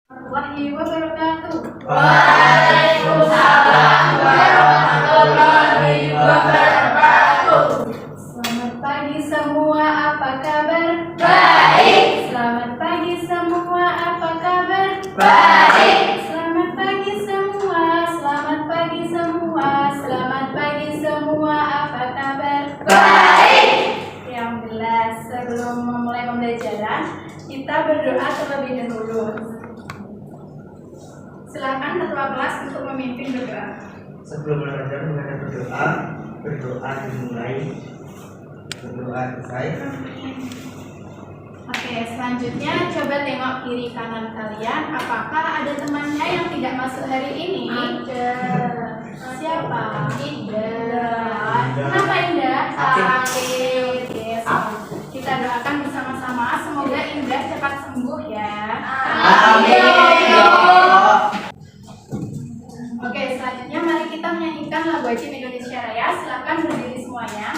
warahmatullahi wabarakatuh. Waalaikumsalam warahmatullahi wabarakatuh. Selamat pagi semua, apa kabar? Baik. Selamat pagi semua, apa kabar? Baik. Selamat pagi semua, selamat pagi semua, selamat pagi semua, apa kabar? Baik. Alhamdulillah, sebelum memulai pembelajaran, kita berdoa terlebih dahulu. Silakan ketua kelas untuk memimpin berdoa. Sebelum belajar mengenai berdoa dimulai, berdoa selesai. Oke, selanjutnya coba tengok kiri kanan kalian. Apakah ada temannya yang tidak masuk hari ini? Ada. Siapa? Indah. Kenapa Indah? Sakit. Yes. Kita doakan bersama-sama. Semoga Indah cepat sembuh ya. Amin. Oke, selanjutnya mari kita menyanyikan lagu wajib Indonesia Raya. Silakan berdiri semuanya.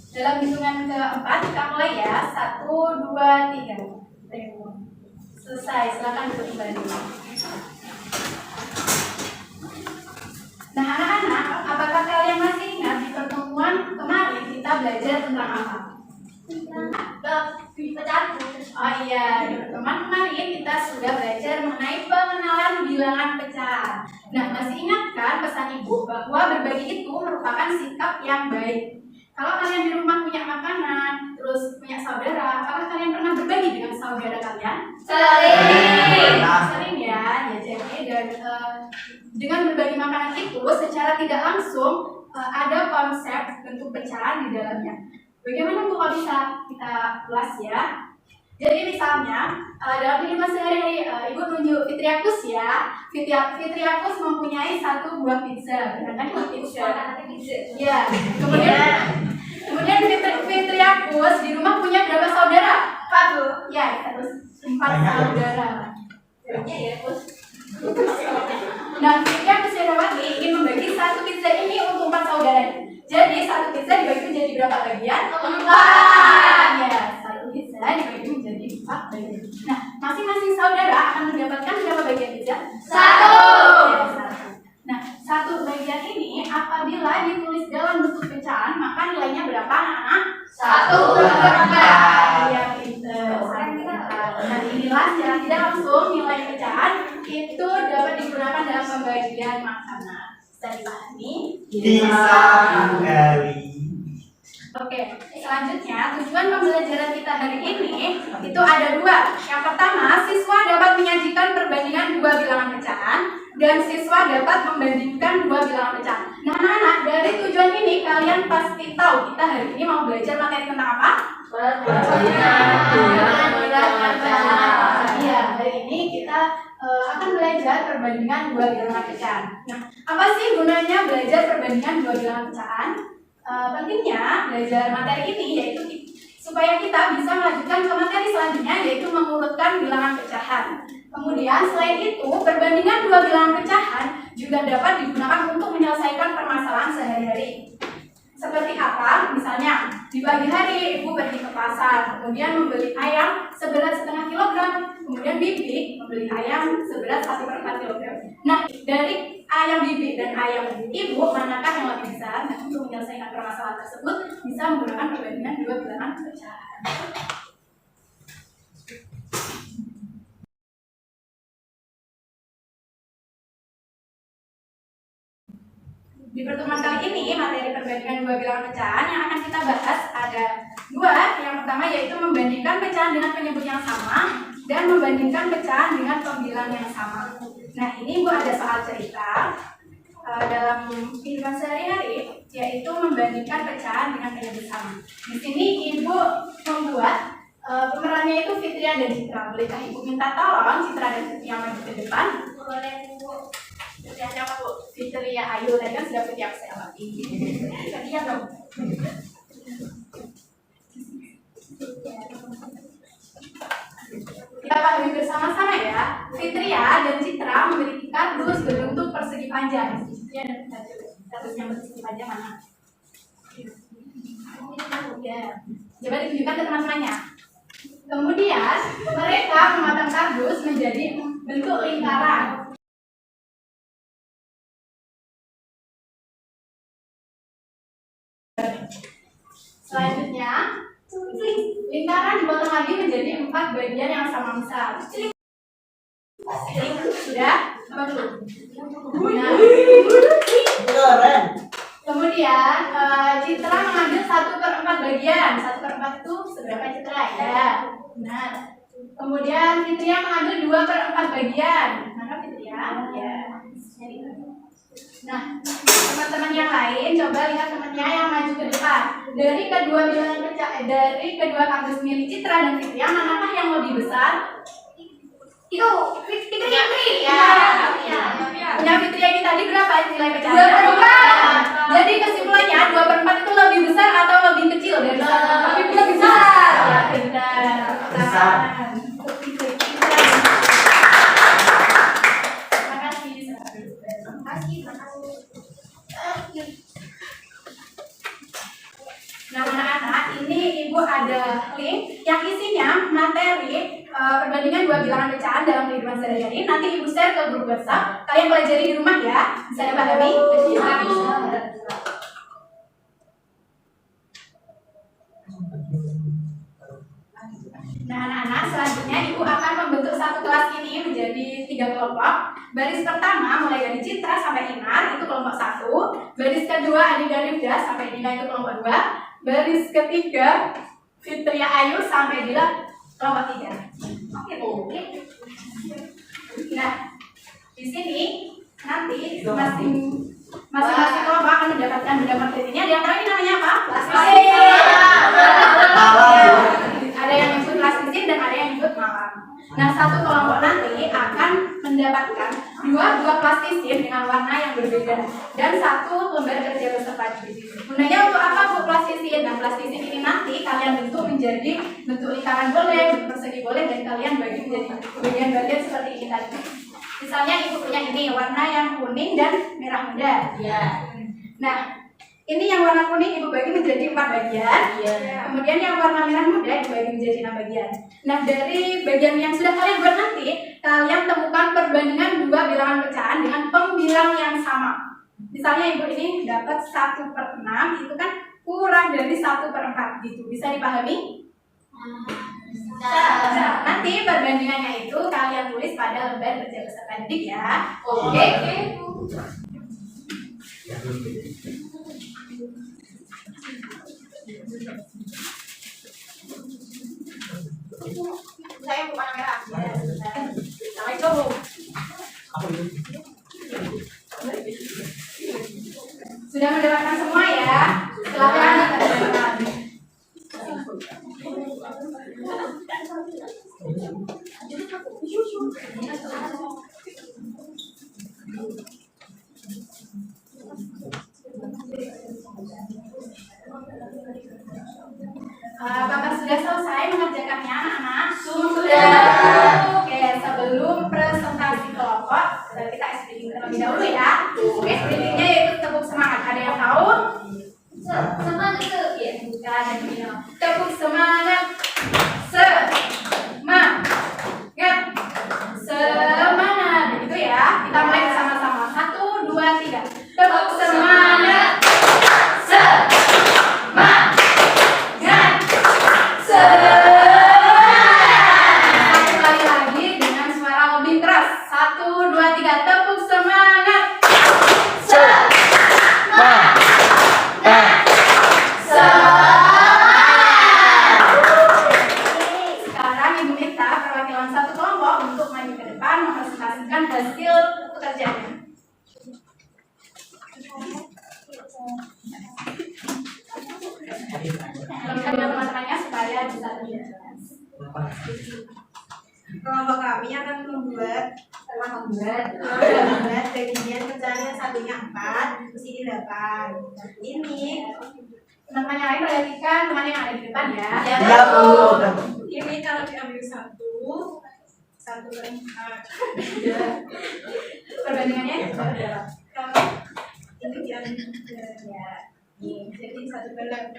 Dalam hitungan keempat kita mulai ya. 1, 2, 3. Selesai. Silakan duduk kembali. Nah, anak-anak, apakah kalian masih ingat di pertemuan kemarin kita belajar tentang apa? Oh iya, di pertemuan kemarin kita sudah belajar mengenai pengenalan bilangan pecahan. Nah, masih ingat kan pesan ibu bahwa berbagi itu merupakan sikap yang baik. Kalau kalian di rumah punya makanan, terus punya saudara, apakah kalian pernah berbagi dengan saudara kalian? Sering. Sering ya. Jadi dengan berbagi makanan itu secara tidak langsung ada konsep bentuk pecahan di dalamnya. Bagaimana Bu kalau bisa kita ulas ya? Jadi misalnya dalam kehidupan sehari-hari Ibu nunjuk Fitriakus ya. Fitriakus mempunyai 1 buah pizza, benar kan? Pizza. Ya. Kemudian Fitriakus di rumah punya berapa saudara? 4. Ya, terus 4 saudara. Nah, Fitriakus Yadawati ingin membagi 1 pizza ini untuk 4 saudaranya. Jadi 1 pizza dibagi menjadi berapa bagian? 4. Ya, 1 pizza dibagi menjadi 4 bagian. Nah, masing-masing saudara akan mendapatkan berapa bagian pizza? 1. Ya, 1. Nah, 1 bagian ini apabila ditulis dalam bentuk pecahan, maka nilainya berapa, anak-anak? 1/4. Ya, pinter. Nah, inilah secara tidak langsung nilai pecahan itu dapat digunakan dalam pembagian makanan. Bisa dipahami? Bisa kembali. Oke, selanjutnya tujuan pembelajaran kita hari ini itu ada 2. Yang pertama, siswa dapat menyajikan perbandingan 2 bilangan pecahan dan siswa dapat membandingkan 2 bilangan pecahan. Nah, anak-anak, dari tujuan ini kalian pasti tahu kita hari ini mau belajar materi tentang apa? Iya, hari ini kita akan belajar perbandingan 2 bilangan pecahan. Nah, apa sih gunanya belajar perbandingan 2 bilangan pecahan? Pentingnya belajar materi ini yaitu supaya kita bisa melanjutkan ke materi selanjutnya, yaitu mengurutkan bilangan pecahan. Kemudian selain itu, perbandingan 2 bilangan pecahan juga dapat digunakan untuk menyelesaikan permasalahan sehari-hari. Seperti apa? Misalnya, di pagi hari Ibu pergi ke pasar, kemudian membeli ayam seberat 0,5 kilogram, kemudian Bibi membeli ayam seberat 1/4 kilogram. Nah, dari ayam Bibi dan ayam Ibu, manakah yang lebih besar? Nah, untuk menyelesaikan permasalahan tersebut, bisa menggunakan perbandingan 2 bilangan pecahan. Di pertemuan kali ini, materi perbandingan 2 bilangan pecahan yang akan kita bahas ada 2. Yang pertama yaitu membandingkan pecahan dengan penyebut yang sama dan membandingkan pecahan dengan pembilang yang sama. Nah, ini Bu ada soal cerita dalam kehidupan sehari-hari, yaitu membandingkan pecahan dengan penyebut sama. Di sini Ibu membuat pemerannya itu Fitria dan Citra. Bolehkah Ibu minta tolong Citra dan Fitria maju ke depan? Boleh, Bu. Fitria siapa, Bu? Fitria Ayu, tadi kan sudah Fitria Selawati. Fitria dong. Kita pahami bersama-sama ya. Fitria dan Citra memiliki kardus berbentuk persegi panjang. Fitria dan kardus yang bersegi panjang mana? Ya. Coba ditunjukkan ke teman-temannya. Kemudian mereka memotong kardus menjadi bentuk lingkaran. Selanjutnya, lingkaran dipotong lagi menjadi 4 bagian yang sama besar. Sudah? Apa dulu? Nah, Keren. kemudian Citra mengambil 1/4 bagian. 1/4 itu seberapa Citra ya? Benar. Kemudian Fitria mengambil 2/4 bagian. Mana Fitria? Ya. Nah, teman-teman yang lain coba lihat temannya yang maju ke depan. Dari kedua kardus milik Citra dan Fitria, manakah yang lebih besar? Itu Fitria. Punya Fitria ini tadi berapa nilai pecahan? 2/4. Jadi kesimpulannya 2/4 itu lebih besar atau lebih kecil dari 1/4? Lebih besar. Ya, benar. Besar. Nah, anak-anak, ini ibu ada link yang isinya materi perbandingan 2 bilangan pecahan dalam kehidupan sehari-hari. Nanti ibu share ke grup WhatsApp. Kalian pelajari di rumah ya. Bisa dipahami? Bisa. Nah, anak-anak, selanjutnya ibu akan membentuk satu kelas ini menjadi 3 kelompok. Baris pertama mulai dari Citra sampai Inar itu kelompok 1. Baris kedua Adi dari Rifda sampai Dina itu kelompok 2. Baris ketiga Fitria Ayu sampai Dila kelompok 3. Oke. Nah, di sini nanti masing-masing kelompok akan mendapatkan benda materinya. Ada yang tahu ini namanya apa? Ada yang nyebut plastisin dan ada yang nyebut malam. Nah, satu kelompok nanti akan mendapatkan 2 buah plastisin dengan warna yang berbeda dan 1 lembar kerja beserta juga. Gunanya untuk apa bu plastisin? Nah, plastisin ini nanti kalian bentuk menjadi bentuk lingkaran boleh, bentuk persegi boleh, dan kalian bagi menjadi bagian-bagian seperti ini tadi. Misalnya ibu punya ini warna yang kuning dan merah muda. Ya. Nah, ini yang warna kuning ibu bagi menjadi 4 bagian. Kemudian yang warna merah muda dibagi menjadi 6 bagian. Nah, dari bagian yang sudah kalian buat nanti, kalian temukan perbandingan 2 bilangan pecahan dengan pembilang yang sama. Misalnya ibu ini dapat 1/6, itu kan kurang dari 1/4 gitu. Bisa dipahami? Nah, nanti perbandingannya itu kalian tulis pada lembar kerja peserta didik ya. Oke. Saya bukan merah. Assalamualaikum. Sudah mendapatkan semua ya? Silakan mendapatkan. Apakah sudah selesai mengerjakannya anak-anak? Sudah. Oke, sebelum presentasi kelompok, kita explaining terlebih dahulu ya. Oke, explainingnya yaitu tepuk semangat. Ada yang tahu? Semangat itu? Ya, bukan. Tepuk semangat. Semangat. Begitu ya. Kita mulai bersama-sama. 1, 2, 3. Tepuk semangat. Satu kali lagi dengan suara lebih keras. 1, 2, 3. Tepuk semangat. Sekarang ibu minta perwakilan satu kelompok untuk maju ke depan mempresentasikan hasil pekerjaannya. Kita bilang teman-temannya supaya bisa lebih jelas. Kelompok kami akan membuat bagian pecahan satunya 4, terus ini 8. Ini Teman-teman yang lain perhatikan teman yang ada di depan ya. Ya, Bu. ini kalau diambil 1/4. Perbandingannya berapa? Kalau ini diambil 3. Ya. Jadi 1/8.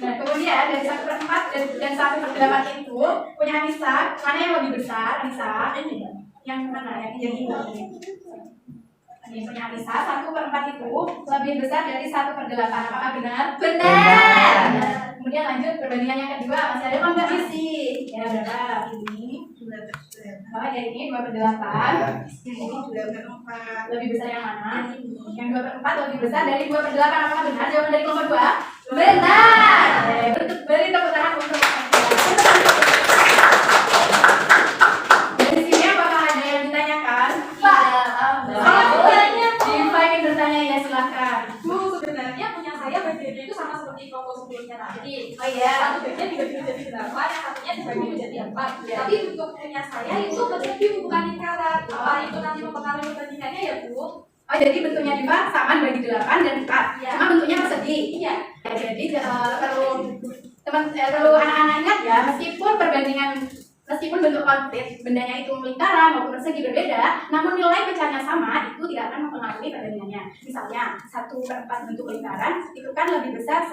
Nah, kemudian dari 1/4 dan 1/8 itu punya Anissa, mana yang lebih besar? Anissa, yang mana? Yang ini. Ini punya Anissa, 1/4 itu lebih besar dari 1/8. Apakah benar? Benar. Kemudian lanjut perbandingan yang kedua, masih ada enggak isi? Ya berapa? Ini. 2/8. Oh, yang ini 2/8. Yang ini 2/4. Lebih besar yang mana? Yang 2/4 lebih besar dari 2/8. Apakah benar jawaban dari kelompok 2? Benar. Beri tepuk tangan untuk dari sini apakah ada yang ditanyakan? Diva ingin bertanya ya silahkan. Bu, sebenarnya punya saya bagiannya itu sama seperti kelompok sebelumnya tadi. Oh iya. Satu bagian dibagi menjadi 8, yang satunya dibagi menjadi 4. Tapi bentuk punya saya itu berlebih bukan lingkaran. Apa itu nanti mempengaruhi perbandingannya ya, Bu? Oh jadi bentuknya Diva sama dibagi 8 dan 4. Iya. Cuma bentuknya persegi. Iya. Ya, jadi perlu anak-anak ingat ya, meskipun bentuk konkret bendanya itu lingkaran maupun persegi berbeda, namun nilai pecahnya sama, itu tidak akan mempengaruhi perbandingannya. Misalnya 1/4 bentuk lingkaran itu kan lebih besar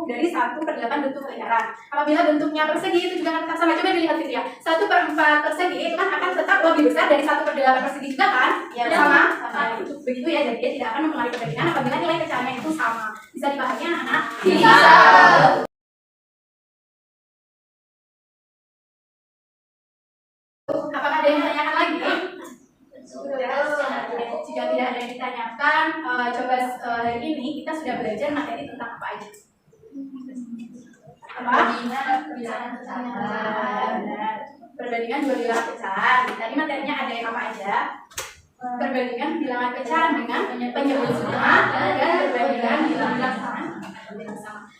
dari 1/8 bentuk lingkaran. Apabila bentuknya persegi itu juga akan tetap sama. Coba dilihat gitu ya, 1/4 persegi itu kan akan tetap lebih besar dari 1/8 persegi juga kan? Ya, Sama. Nah, itu begitu ya, jadi dia tidak akan mempengaruhi perbandingan apabila nilai pecahnya itu sama. Bisa dipahami anak-anak? Bisa. Apakah ada yang ditanyakan lagi? Jika tidak ada yang ditanyakan, coba hari ini kita sudah belajar materi tentang apa aja? Apa? Perbandingan dua bilangan pecahan. Tadi materinya ada yang apa aja? Perbandingan bilangan pecahan dengan penyebut sama dan perbandingan bilangan sama.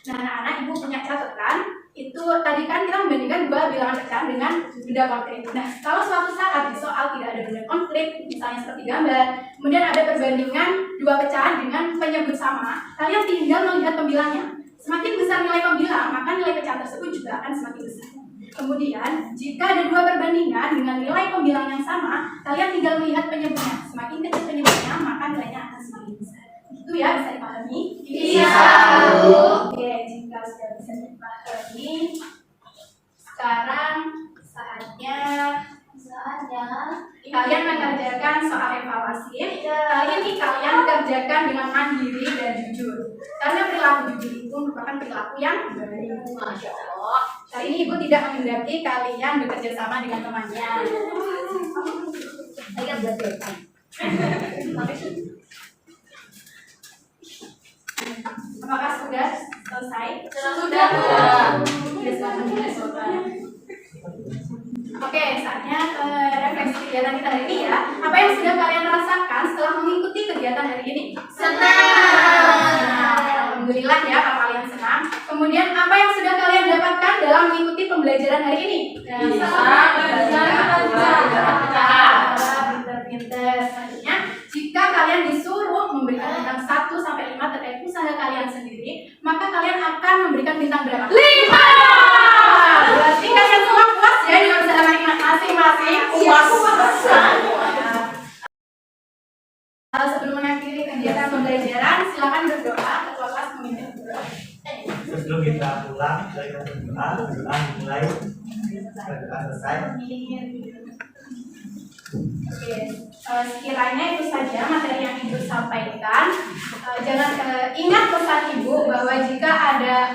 Nah, anak-anak ibu punya catatan. Itu tadi kan kita membandingkan dua bilangan pecahan dengan benda konkret. Nah, kalau suatu saat di soal tidak ada benda konkret, misalnya seperti gambar, kemudian ada perbandingan dua pecahan dengan penyebut sama, kalian tinggal melihat pembilangnya. Semakin besar nilai pembilang, maka nilai pecahan tersebut juga akan semakin besar. Kemudian, jika ada dua perbandingan dengan nilai pembilang yang sama, kalian tinggal melihat penyebutnya. Semakin kecil penyebutnya, maka nilainya akan semakin besar. Itu ya, bisa dipahami? Bisa, Bu. Oke, jika sudah bisa dipahami, sekarang saatnya kalian mengerjakan soal evaluasi. Kali ini kalian kerjakan dengan mandiri dan jujur. Karena perilaku jujur itu merupakan perilaku yang baik. Masya Allah. Kali ini ibu tidak menghendaki kalian bekerja sama dengan temannya. Saya belajar. Apakah sudah selesai? Sudah, Bu. Sudah selesai. Oke, saatnya refleksi kegiatan kita hari ini ya. Apa yang sudah kalian rasakan setelah mengikuti kegiatan hari ini? Senang. Alhamdulillah ya kalau kalian senang. Kemudian apa yang sudah kalian dapatkan dalam mengikuti pembelajaran hari ini? Pinter-pinter. Selanjutnya, jika kalian disuruh memberikan bintang 1 sampai 5 terkait usaha kalian sendiri, maka kalian akan memberikan bintang berapa? 5. Berarti kalian semua puas ya dengan usaha masing-masing. Puas. Sebelum mengakhiri kegiatan pembelajaran, silakan berdoa. Ketua kelas memimpin berdoa. Sebelum kita pulang, kita berdoa dimulai, berdoa selesai. Oke, sekiranya itu saja materi yang ibu sampaikan. Jangan ingat pesan ibu bahwa jika ada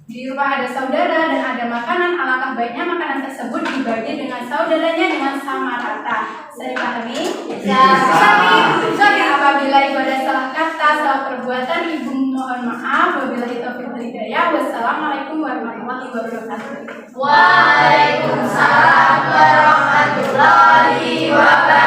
di rumah ada saudara dan ada makanan, alangkah baiknya makanan tersebut dibagi dengan saudaranya dengan sama rata. Saya pahami? Ya. Jadi apabila ibu ada salah kata, salah perbuatan, ibu mohon maaf. Wabillahi taufiq wal hidayah. Wassalamualaikum warahmatullahi wabarakatuh. Waalaikumsalam warahmatullahi wabarakatuh.